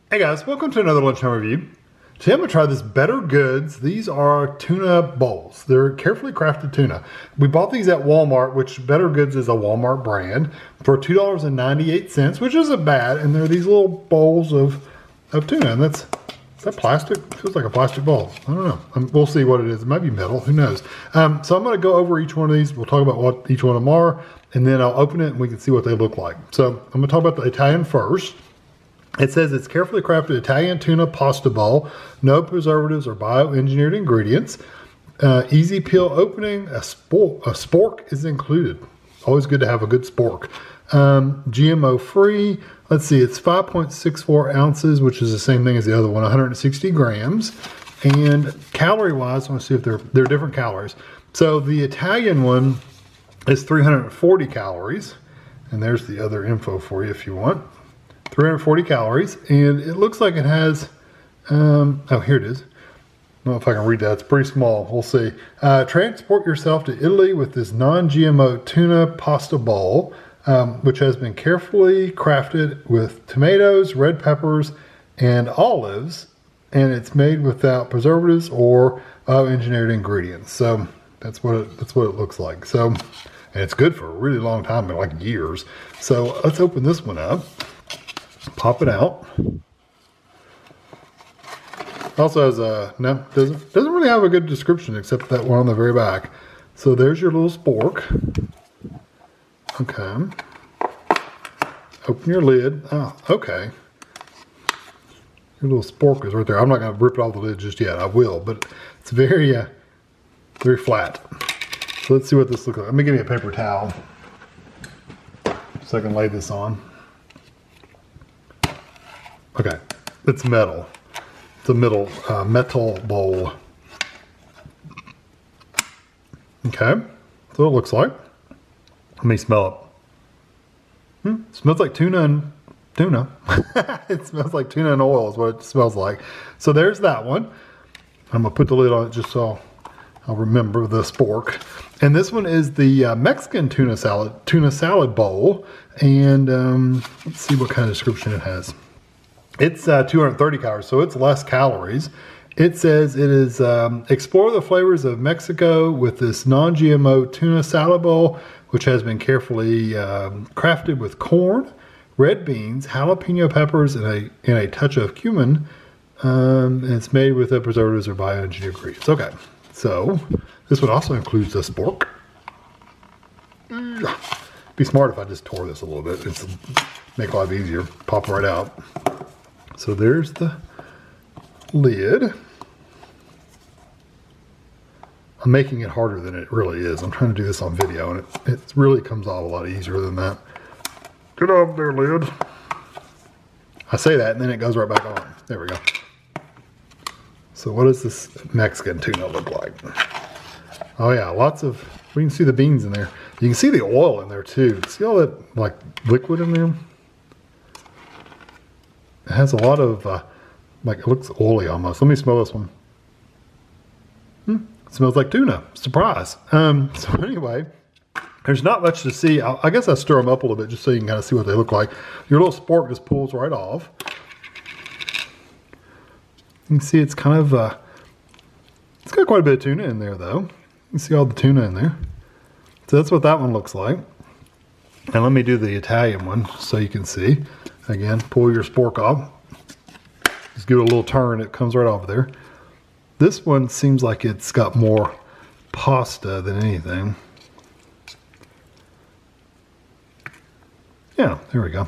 Hey guys, welcome to another Lunchtime review. Today I'm going to try this BetterGoods. These are tuna bowls. They're carefully crafted tuna. We bought these at Walmart, which BetterGoods is a Walmart brand, for $2.98, which isn't bad. And they're these little bowls of tuna. And is that plastic? It feels like a plastic bowl. I don't know. We'll see what it is. It might be metal. Who knows? So I'm going to go over each one of these. We'll talk about what each one of them are, and then I'll open it and we can see what they look like. So I'm going to talk about the Italian first. It says it's carefully crafted Italian tuna pasta bowl, no preservatives or bioengineered ingredients. Easy peel opening, a spork is included. Always good to have a good spork. GMO free. Let's see, it's 5.64 ounces, which is the same thing as the other one, 160 grams. And calorie wise, I want to see if they're different calories. So the Italian one is 340 calories. And there's the other info for you if you want. 340 calories, and it looks like it has, oh, here it is. I don't know if I can read that. It's pretty small. We'll see. Transport yourself to Italy with this non-GMO tuna pasta bowl, which has been carefully crafted with tomatoes, red peppers, and olives, and it's made without preservatives or engineered ingredients. So that's what it looks like. So, and it's good for a really long time, like years. So let's open this one up. Pop it out. Also has a, no, doesn't really have a good description except that one on the very back. So there's your little spork. Okay. Open your lid. Oh, okay. Your little spork is right there. I'm not going to rip it off the lid just yet. I will, but it's very flat. So let's see what this looks like. Let me give me a paper towel so I can lay this on. Okay, it's metal. It's a metal bowl. Okay, so it looks like. Let me smell it. It smells like tuna and tuna. It smells like tuna and oil is what it smells like. So there's that one. I'm gonna put the lid on it just so I'll remember the spork. And this one is the Mexican tuna salad bowl. And let's see what kind of description it has. It's 230 calories, so it's less calories. It says it is explore the flavors of Mexico with this non-GMO tuna salad bowl, which has been carefully crafted with corn, red beans, jalapeno peppers, and a touch of cumin. And it's made with preservatives or bioengineered ingredients. Okay, so this one also includes a spork. Be smart if I just tore this a little bit. It's make life easier. Pop right out. So there's the lid. I'm making it harder than it really is. I'm trying to do this on video and it really comes off a lot easier than that. Get off there, lid. I say that and then it goes right back on. There we go. So what does this Mexican tuna look like? Oh yeah, we can see the beans in there. You can see the oil in there too. See all that like liquid in there? It has a lot of, it looks oily almost. Let me smell this one. It smells like tuna. Surprise. So anyway, there's not much to see. I guess I stir them up a little bit just so you can kind of see what they look like. Your little spork just pulls right off. You can see it's kind of, it's got quite a bit of tuna in there though. You can see all the tuna in there. So that's what that one looks like. And let me do the Italian one so you can see. Again, pull your spork off. Just give it a little turn, it comes right off there. This one seems like it's got more pasta than anything. Yeah, there we go.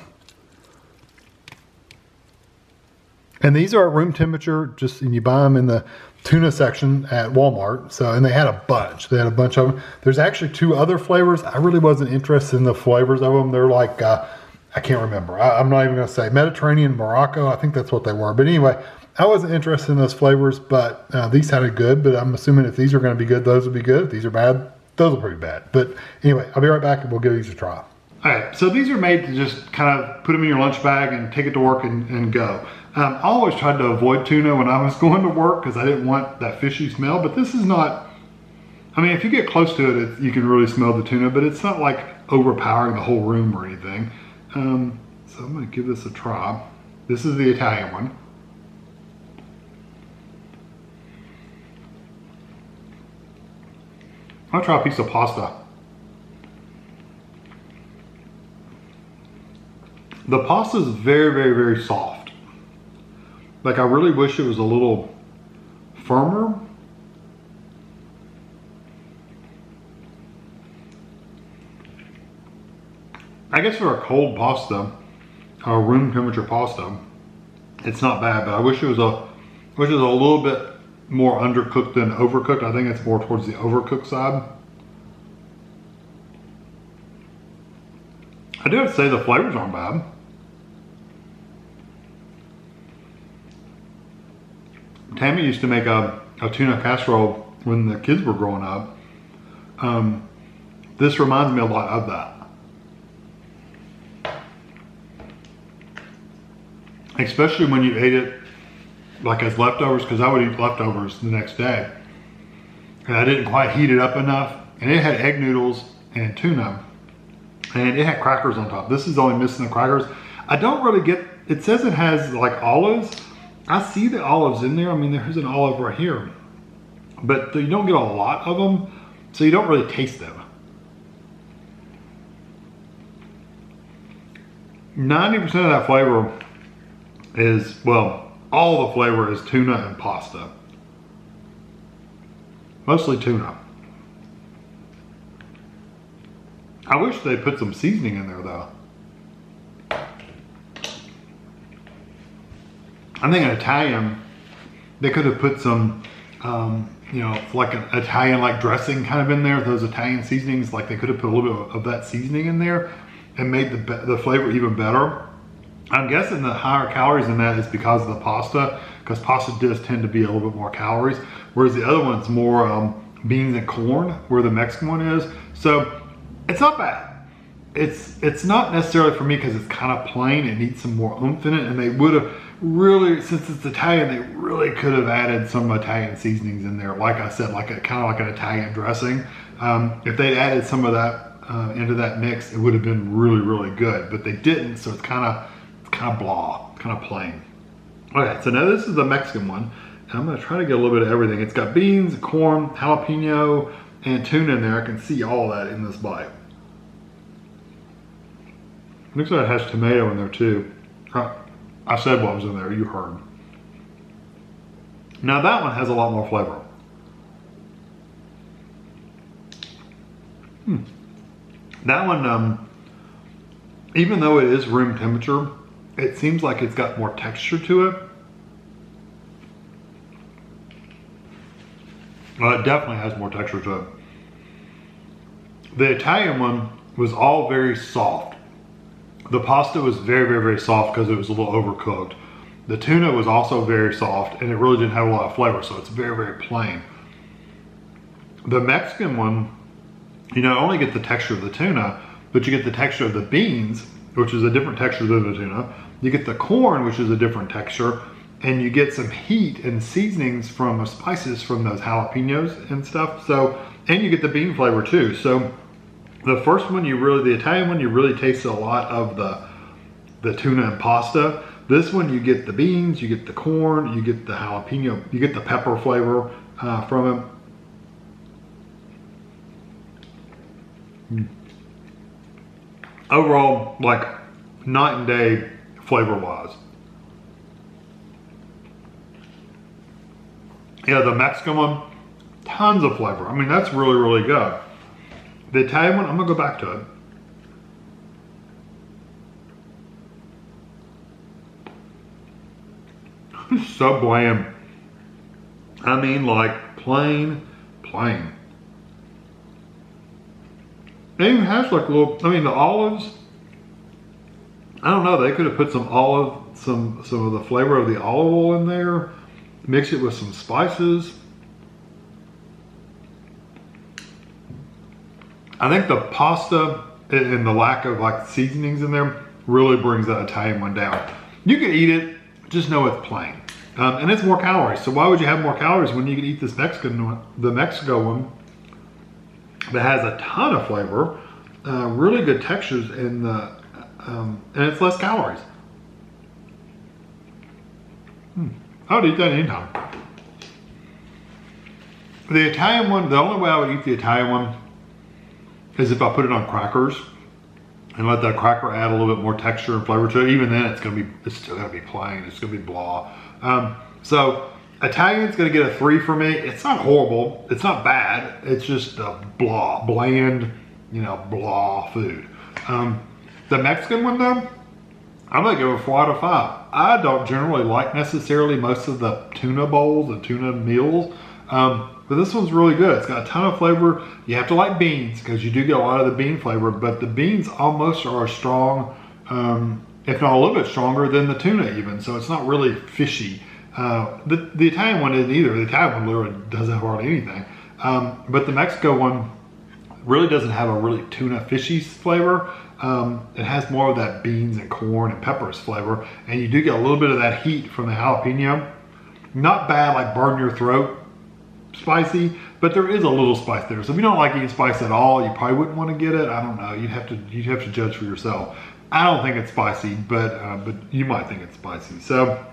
And these are at room temperature, and you buy them in the tuna section at Walmart. So, and they had a bunch. They had a bunch of them. There's actually 2 other flavors. I really wasn't interested in the flavors of them. They're like, I can't remember. I'm not even going to say Mediterranean, Morocco. I think that's what they were. But anyway, I wasn't interested in those flavors, but these sounded good. But I'm assuming if these are going to be good, those will be good. If these are bad, those are pretty bad. But anyway, I'll be right back and we'll give these a try. All right, so these are made to just kind of put them in your lunch bag and take it to work and go. I always tried to avoid tuna when I was going to work because I didn't want that fishy smell, but this is not, I mean, if you get close to it, you can really smell the tuna, but it's not like overpowering the whole room or anything. So I'm gonna give this a try. This is the Italian one. I'll try a piece of pasta. The pasta is very, very, very soft. Like, I really wish it was a little firmer. I guess for a cold pasta, or room temperature pasta, it's not bad, but I wish it was a little bit more undercooked than overcooked. I think it's more towards the overcooked side. I do have to say the flavors aren't bad. Tammy used to make a tuna casserole when the kids were growing up. This reminds me a lot of that. Especially when you ate it like as leftovers, because I would eat leftovers the next day. And I didn't quite heat it up enough. And it had egg noodles and tuna. And it had crackers on top. This is only missing the crackers. I don't really get, it says it has like olives. I see the olives in there. I mean, there's an olive right here. But you don't get a lot of them, so you don't really taste them. 90% of that flavor is, well, all the flavor is tuna and pasta. Mostly tuna. I wish they put some seasoning in there though. I think an Italian, they could have put some, you know, like an Italian like dressing kind of in there. Those Italian seasonings, like they could have put a little bit of that seasoning in there and made the flavor even better. I'm guessing the higher calories in that is because of the pasta, because pasta does tend to be a little bit more calories, whereas the other one's more beans and corn, where the Mexican one is. So it's not bad. It's not necessarily for me because it's kind of plain. It needs some more oomph in it, and they would have really, since it's Italian, they really could have added some Italian seasonings in there. Like I said, like a kind of like an Italian dressing. If they'd added some of that into that mix, it would have been really, really good. But they didn't, so it's kind of blah, kind of plain. Okay, so now this is the Mexican one. And I'm gonna try to get a little bit of everything. It's got beans, corn, jalapeno, and tuna in there. I can see all that in this bite. Looks like it has tomato in there too. I said what was in there, you heard. Now that one has a lot more flavor. That one, even though it is room temperature, it seems like it's got more texture to it. Well, it definitely has more texture to it. The Italian one was all very soft. The pasta was very, very, very soft because it was a little overcooked. The tuna was also very soft and it really didn't have a lot of flavor, so it's very, very plain. The Mexican one, you not only get the texture of the tuna, but you get the texture of the beans, which is a different texture than the tuna. You get the corn, which is a different texture, and you get some heat and seasonings from spices from those jalapenos and stuff. So, and you get the bean flavor too. So the first one, the Italian one, you really taste a lot of the tuna and pasta. This one, you get the beans, you get the corn, you get the jalapeno, you get the pepper flavor from it. Overall, like night and day flavor wise. Yeah, the Mexican one, tons of flavor. I mean, that's really, really good. The Italian one, I'm gonna go back to it. So bland. I mean, like plain. It even has like a little, I mean, the olives, I don't know, they could have put some some of the flavor of the olive oil in there, mix it with some spices. I think the pasta and the lack of like seasonings in there really brings that Italian one down. You can eat it, just know it's plain. And it's more calories. So why would you have more calories when you can eat this Mexican one, the Mexico one, that has a ton of flavor, really good textures, and it's less calories. I would eat that anytime. The Italian one, the only way I would eat the Italian one is if I put it on crackers and let that cracker add a little bit more texture and flavor to it. Even then, it's still gonna be plain. It's gonna be blah. So Italian's gonna get a 3 for me. It's not horrible. It's not bad. It's just a blah, bland, you know, blah food. The Mexican one though, I'm gonna give it a 4 out of 5. I don't generally like necessarily most of the tuna bowls and tuna meals, but this one's really good. It's got a ton of flavor. You have to like beans because you do get a lot of the bean flavor, but the beans almost are strong, if not a little bit stronger than the tuna even, so it's not really fishy. The Italian one isn't either. The Italian one literally doesn't have hardly anything, but the Mexico one really doesn't have a really tuna fishy flavor. It has more of that beans and corn and peppers flavor, and you do get a little bit of that heat from the jalapeno. Not bad, like burn your throat spicy, but there is a little spice there. So if you don't like eating spice at all, you probably wouldn't want to get it. I don't know. You'd have to judge for yourself. I don't think it's spicy, but you might think it's spicy. So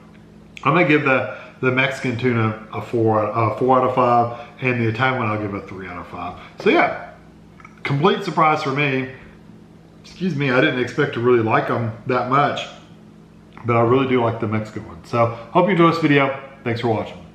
I'm gonna give the Mexican tuna a 4 out of 5, and the Italian one I'll give a 3 out of 5. So yeah, complete surprise for me. Excuse me, I didn't expect to really like them that much, but I really do like the Mexican one. So hope you enjoyed this video. Thanks for watching.